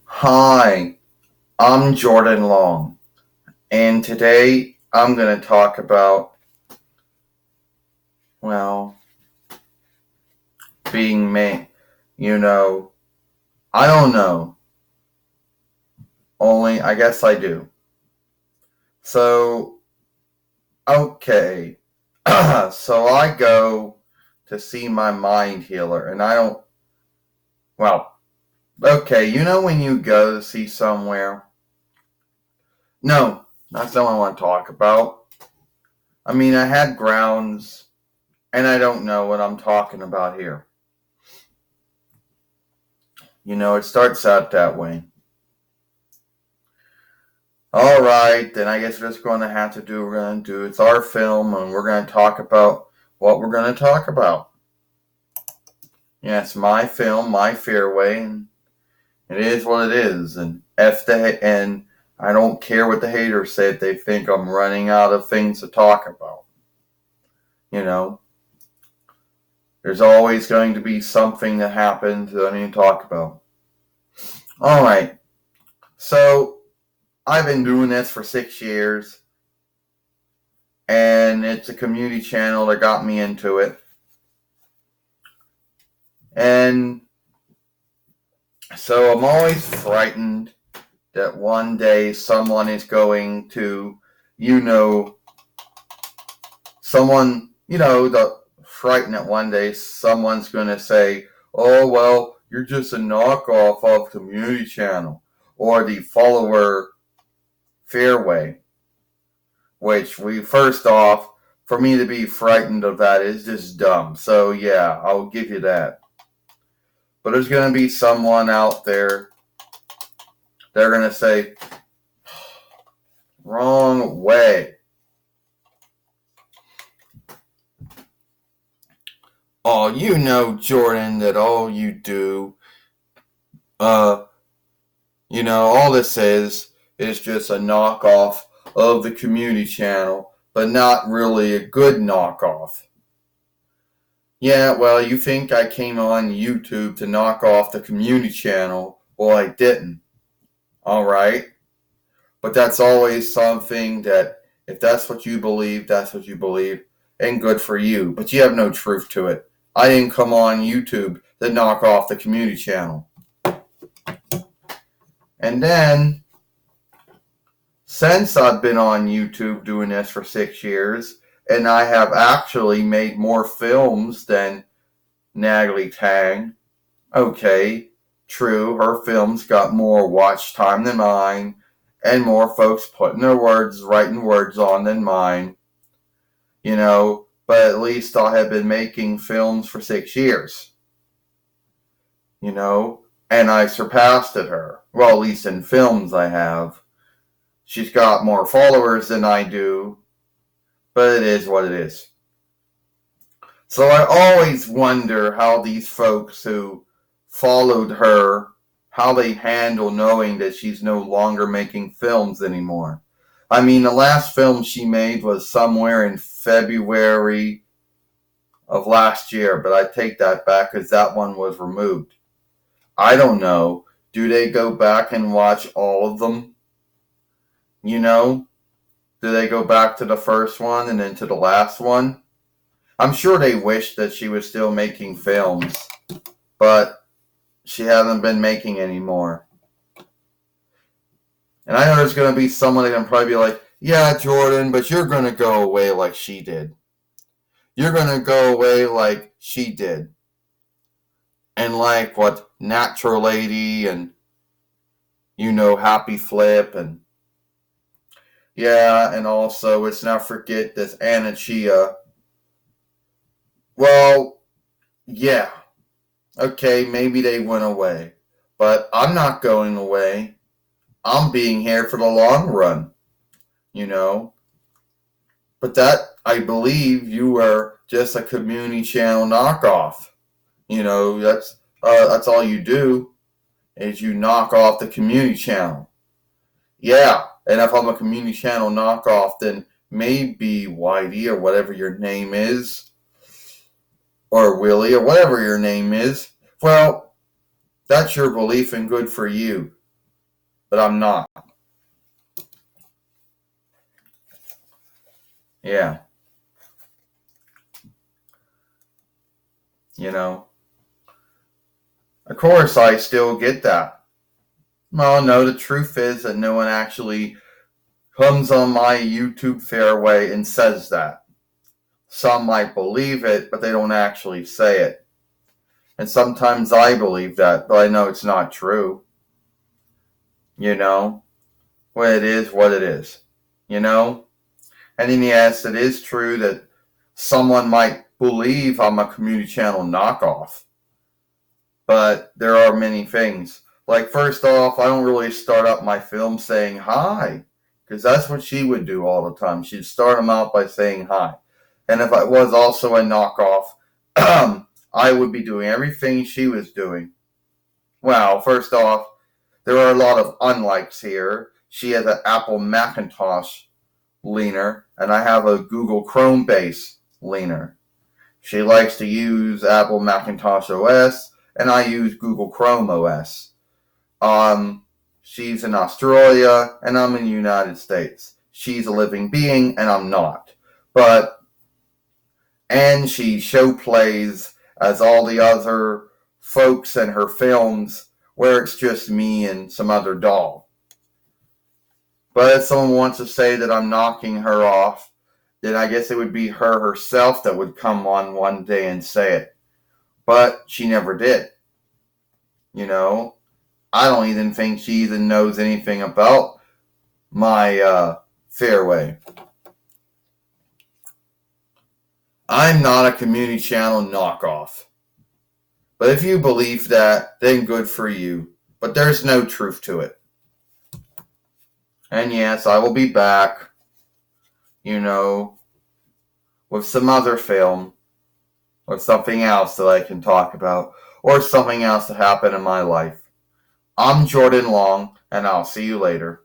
Hi, I'm Jordan Long, and today I'm going to talk about, well, being me. You know, I don't know, only I guess I do. So, okay, so I go to see my mind healer, and I don't, well, okay, you know when you go to see somewhere? No, that's not what I want to talk about. I mean, I had grounds, and I don't know what I'm talking about here. It starts out that way. All right, then I guess we're just going to have to do what we're going to do. It's our film, and we're going to talk about what we're going to talk about. Yeah, it's my film, my fairway, and it is what it is. And I don't care what the haters say if they think I'm running out of things to talk about. You know, there's always going to be something that happens that I need to talk about. All right, so I've been doing this for 6 years, and it's a community channel that got me into it. And so I'm always frightened that one day someone is going to, the frightened that one day someone's going to say, oh, well, you're just a knockoff of Community Channel or the follower fairway, which first off, for me to be frightened of that is just dumb. So yeah, I'll give you that. But there's going to be someone out there, they're going to say, wrong way. Oh, you know, Jordan, that all you do, all this is just a knockoff of the community channel, but not really a good knockoff. Yeah, well, you think I came on YouTube to knock off the community channel? Well, I didn't. All right. But that's always something that if that's what you believe, that's what you believe, and good for you. But you have no truth to it. I didn't come on YouTube to knock off the community channel. And then, since I've been on YouTube doing this for 6 years, and I have actually made more films than Natalie Tang. Okay, true, her films got more watch time than mine, and more folks putting their writing words on than mine. But at least I have been making films for 6 years. And I surpassed her. Well, at least in films I have. She's got more followers than I do, but it is what it is. So I always wonder how these folks who followed her, how they handle knowing that she's no longer making films anymore. I mean, the last film she made was somewhere in February of last year, but I take that back because that one was removed. I don't know. Do they go back and watch all of them? Do they go back to the first one and then to the last one? I'm sure they wish that she was still making films, but she hasn't been making anymore. And I know there's going to be someone that can probably be like, yeah, Jordan, but you're going to go away like she did. You're going to go away like she did. And like what Natural Lady and, Happy Flip and, yeah, and also let's not forget this Anna Chia. Well, yeah. Okay, maybe they went away. But I'm not going away. I'm being here for the long run. But that, I believe, you were just a community channel knockoff. That's all you do is you knock off the community channel. Yeah, and if I'm a community channel knockoff, then maybe Whitey or whatever your name is, or Willie or whatever your name is, Well, that's your belief and good for you, but I'm not. Yeah, you know. Of course, I still get that. Well, no, the truth is that no one actually comes on my YouTube fairway and says that. Some might believe it, but they don't actually say it. And sometimes I believe that, but I know it's not true. You know? Well, it is what it is. You know? And then, yes, it is true that someone might believe I'm a community channel knockoff. But there are many things. Like, first off, I don't really start up my film saying hi, because that's what she would do all the time. She'd start them out by saying hi. And if I was also a knockoff, I would be doing everything she was doing. Well, first off, there are a lot of unlikes here. She has an Apple Macintosh leaner, and I have a Google Chrome base leaner. She likes to use Apple Macintosh OS, and I use Google Chrome OS. She's in Australia, and I'm in the United States. She's a living being, and I'm not. And she show plays as all the other folks in her films, where it's just me and some other doll. But if someone wants to say that I'm knocking her off, then I guess it would be her herself that would come on one day and say it. But she never did. You know, I don't even think she even knows anything about my fairway. I'm not a community channel knockoff. But if you believe that, then good for you. But there's no truth to it. And yes, I will be back, with some other film, or something else that I can talk about, or something else that happened in my life. I'm Jordan Long, and I'll see you later.